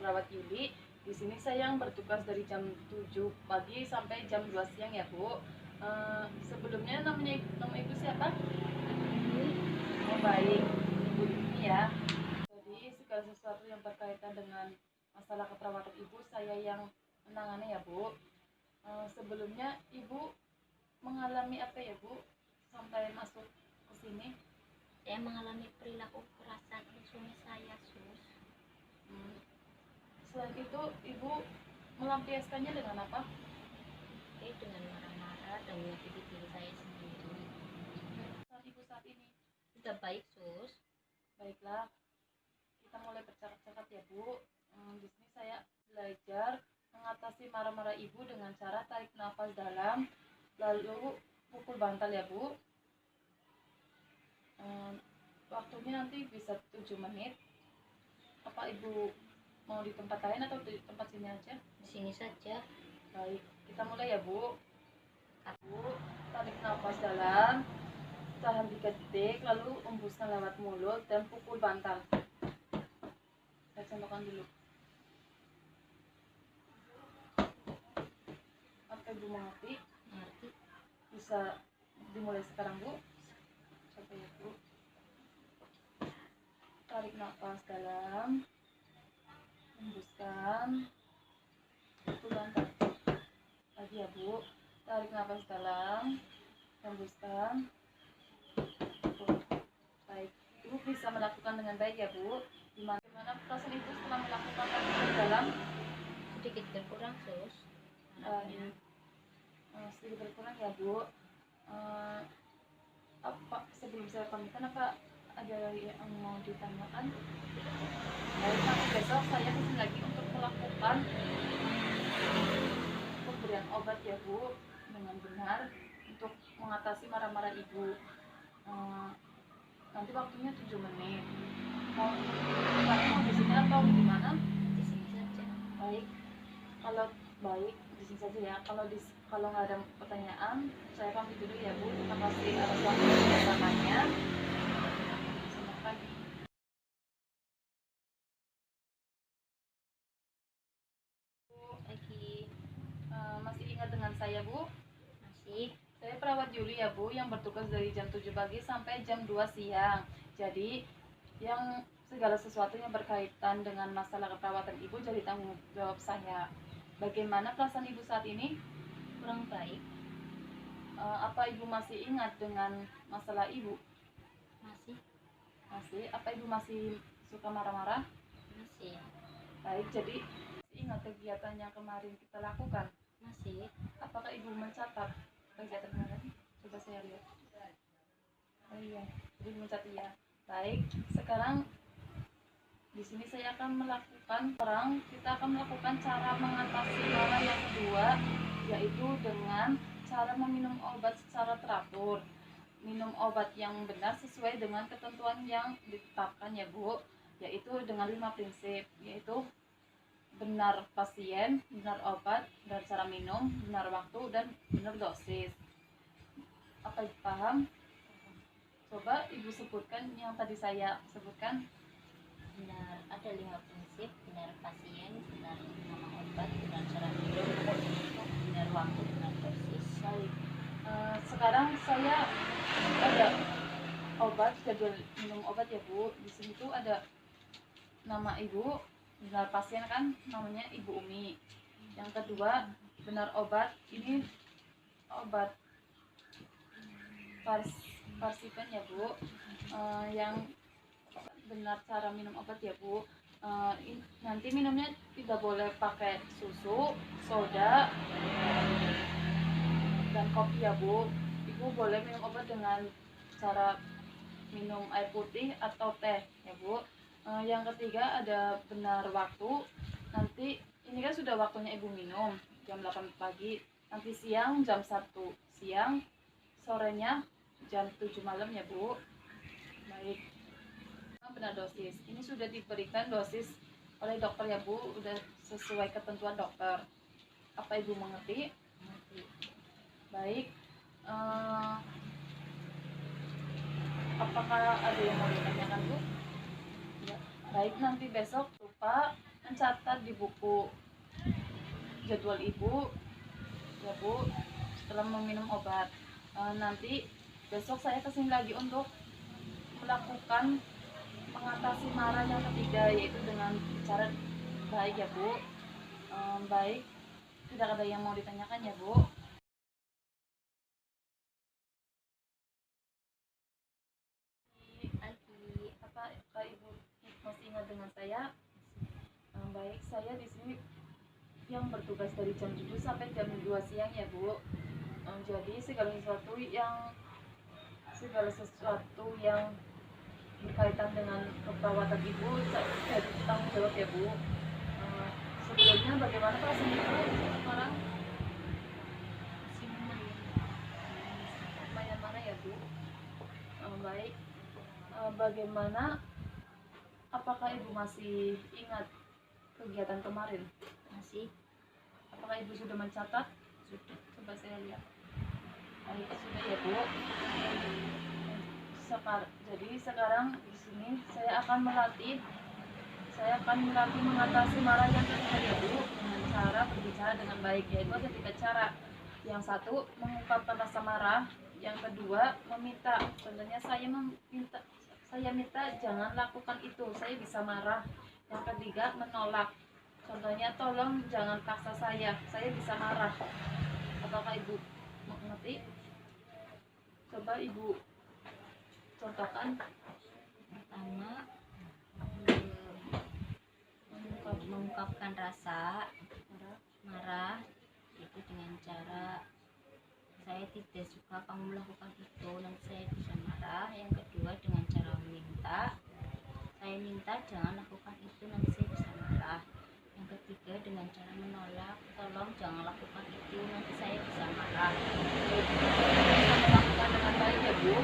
Perawat Yuli. Di sini saya yang bertugas dari jam 7 pagi sampai jam 2 siang ya, Bu. Sebelumnya nama Ibu siapa? Oh, baik. Ibu ini ya. Jadi segala sesuatu yang berkaitan dengan masalah keperawatan Ibu saya yang menangani ya, Bu. Sebelumnya Ibu mengalami apa ya, Bu, sampai masuk ke sini? Saya mengalami perilaku kekerasan oleh suami saya, Sus. Selain itu, Ibu melampiaskannya dengan apa? Dengan marah-marah dan menyakiti diri saya sendiri. Ibu saat ini Sudah baik, Sus. baiklah, kita mulai bercakap-cakap ya, Bu. Di sini saya belajar mengatasi marah-marah Ibu dengan cara tarik nafas dalam, lalu pukul bantal ya, Bu. Waktunya nanti bisa 7 menit. Apa Ibu mau di tempat lain atau di tempat sini aja? Di sini saja. Baik, kita mulai ya, Bu. Bu, tarik nafas dalam, tahan 3 detik, lalu embuskan lewat mulut dan pukul bantal. Saya contohkan dulu. Apa Ibu mengerti? Mengerti. Bisa dimulai sekarang, Bu. Coba ya, Bu. Tarik nafas dalam, embuskan, pukul bantal. Lagi ya, Bu. Tarik nafas dalam, embuskan, pukul. Baik, Ibu bisa melakukan dengan baik ya, Bu. Gimana perasaan Ibu setelah melakukan tarik dalam? Sedikit berkurang, Sus. Sedikit berkurang ya, Bu. Apa sebelum saya pamitan, apa ada yang mau ditanyakan? Baik, nanti besok saya kesini lagi untuk melakukan pemberian obat ya, Bu, dengan benar untuk mengatasi marah-marah Ibu. Nanti waktunya 7 menit. Mau di sini atau gimana? Di sini saja. Baik, kalau baik di sini saja ya. Kalau nggak ada pertanyaan, saya pamit dulu ya, Bu. Terima kasih atas waktu bersamanya. Selamat pagi. Pagi. Masih ingat dengan saya, Bu? Masih. Saya perawat Yuli ya, Bu, yang bertugas dari jam 7 pagi sampai jam 2 siang. Jadi yang segala sesuatu yang berkaitan dengan masalah keperawatan Ibu jadi tanggung jawab saya. Bagaimana perasaan Ibu saat ini? Kurang baik. Apa Ibu masih ingat dengan masalah Ibu? Masih. Masih. Apa Ibu masih suka marah-marah? Masih. Baik, jadi masih ingat kegiatan yang kemarin kita lakukan? Masih. Apakah Ibu mencatat kegiatan kemarin? Coba saya lihat. Oh iya, Ibu mencatat ya. Baik, sekarang di sini saya akan melakukan kita akan melakukan cara mengatasi marah yang kedua, yaitu dengan cara meminum obat secara teratur. Minum obat yang benar sesuai dengan ketentuan yang ditetapkan ya, Bu, yaitu dengan 5 prinsip, yaitu benar pasien, benar obat, benar cara minum, benar waktu, dan benar dosis. Apa Ibu paham? Coba Ibu sebutkan yang tadi saya sebutkan. Benar, ada 5 prinsip: benar pasien, benar nama obat, benar cara minum, benar waktu, benar dosis. Baik. Sekarang saya ada obat, jadwal minum obat ya, Bu. Di sini tuh ada nama Ibu, benar pasien kan namanya Ibu Umi. Yang kedua, benar obat, ini obat Parsipen ya, Bu. Yang benar cara minum obat ya, Bu. Nanti minumnya tidak boleh pakai susu, soda, dan kopi ya, Bu. Ibu boleh minum obat dengan cara minum air putih atau teh ya, Bu. Yang ketiga ada benar waktu. Nanti ini kan sudah waktunya Ibu minum jam 8 pagi, nanti siang jam 1 siang, sorenya jam 7 malam ya, Bu. Baik. Benar dosis, ini sudah diberikan dosis oleh dokter ya, Bu, udah sesuai ketentuan dokter. Apa Ibu mengerti? Mengerti. Baik. Apakah ada yang mau ditanyakan, Bu? Ya. Baik, nanti besok lupa mencatat di buku jadwal ibu ya Bu setelah meminum obat. Nanti besok saya kesini lagi untuk melakukan mengatasi marah yang ketiga, yaitu dengan cara baik ya Bu. Baik, tidak ada yang mau ditanyakan ya Bu? Apakah Ibu masih ingat dengan saya? Baik, saya di sini yang bertugas dari jam 7 sampai jam 2 siang ya Bu. Jadi segala sesuatu yang berkaitan dengan perawatan Ibu saya tanggung jawab ya Bu. Sebelumnya bagaimana perasaan Ibu sekarang? Lumayan marah ya Bu. Baik, bagaimana, apakah Ibu masih ingat kegiatan kemarin? Masih. Apakah Ibu sudah mencatat? Sudah. Coba saya lihat. Baik, sudah ya Bu. Jadi sekarang di sini saya akan melatih mengatasi marah yang ketiga ya Bu, dengan cara berbicara dengan baik, yaitu ada 3 cara. Yang satu, mengungkapkan rasa marah. Yang kedua, meminta. Contohnya saya minta jangan lakukan itu, saya bisa marah. Yang ketiga, menolak. Contohnya, tolong jangan paksa saya bisa marah. Apakah Ibu mengerti? Coba Ibu contohkan. Pertama, mengungkapkan rasa marah itu dengan cara saya tidak suka kamu melakukan itu, nanti saya bisa marah. Yang kedua, dengan cara meminta, saya minta jangan lakukan itu, nanti saya bisa marah. Yang ketiga, dengan cara menolak, tolong jangan lakukan itu, nanti saya bisa marah. Bisa melakukan dengan baik ya Bu.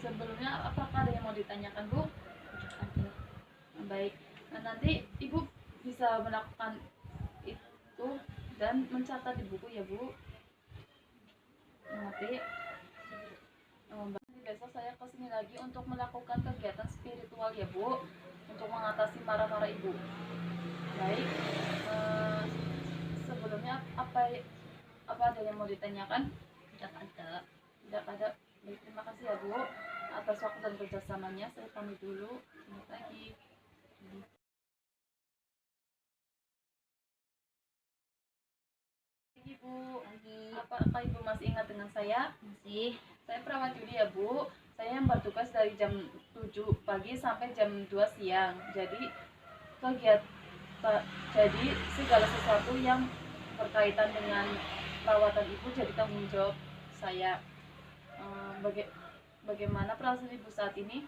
Sebelumnya apakah ada yang mau ditanyakan Bu? Baik, nanti Ibu bisa melakukan itu dan mencatat di buku ya Bu. Mengerti? Besok saya kesini lagi untuk melakukan kegiatan spiritual ya Bu, untuk mengatasi marah-marah Ibu. Baik, sebelumnya apa ada yang mau ditanyakan? Tidak ada. Baik, terima kasih ya Bu atas waktu dan kerjasamanya. Saya pamit dulu. Selamat pagi. Ibu, apakah Ibu masih ingat dengan saya? Masih. Saya perawat Yuli ya Bu. Saya yang bertugas dari jam 7 pagi sampai jam 2 siang. Jadi segala sesuatu yang berkaitan dengan perawatan Ibu jadi tanggung jawab saya. Bagaimana perasaan Ibu saat ini?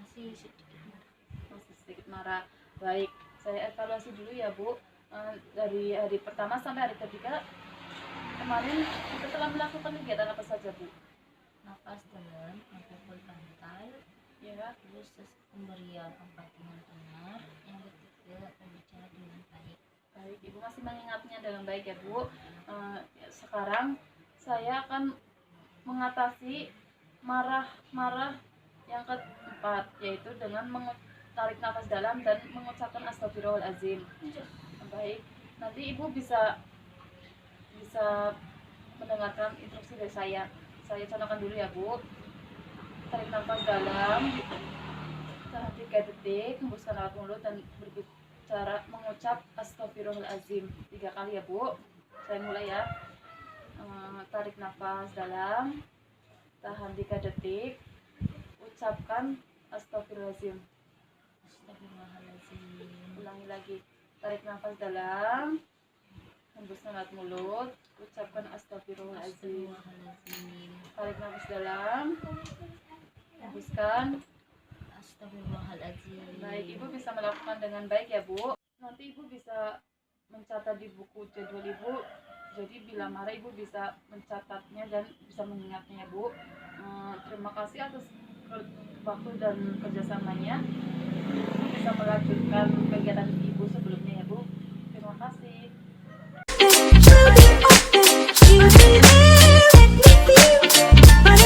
Masih sedikit marah. Baik, saya evaluasi dulu ya Bu. Dari hari pertama sampai hari ketiga kemarin kita telah melakukan kegiatan apa saja Bu? Napas dalam, memukul bantal, Ya, terus pemberian obat dengan benar. Yang ketiga, berbicara dengan baik. Baik, Ibu masih mengingatnya dengan baik ya Bu. Sekarang saya akan mengatasi marah-marah yang keempat, yaitu dengan tarik nafas dalam dan mengucapkan astagfirullahaladzim. Baik, nanti Ibu bisa mendengarkan instruksi dari saya. Saya contohkan dulu ya Bu. Tarik nafas dalam, tahan 3 detik, hembuskan lewat mulut dan berbicara mengucap astagfirullahaladzim 3 kali ya Bu. Saya mulai ya. Tarik nafas dalam, tahan 3 detik, ucapkan astagfirullahaladzim. Ulangi lagi. Tarik nafas dalam, hembuskan lewat mulut, ucapkan astagfirullahaladzim. Tarik nafas dalam, hembuskan. Astagfirullahaladzim. Baik, Ibu bisa melakukan dengan baik ya Bu. Nanti Ibu bisa mencatat di buku jadwal Ibu. Jadi bila marah Ibu bisa mencatatnya dan bisa mengingatnya ya Bu. Terima kasih atas waktu dan kerjasamanya. Ibu bisa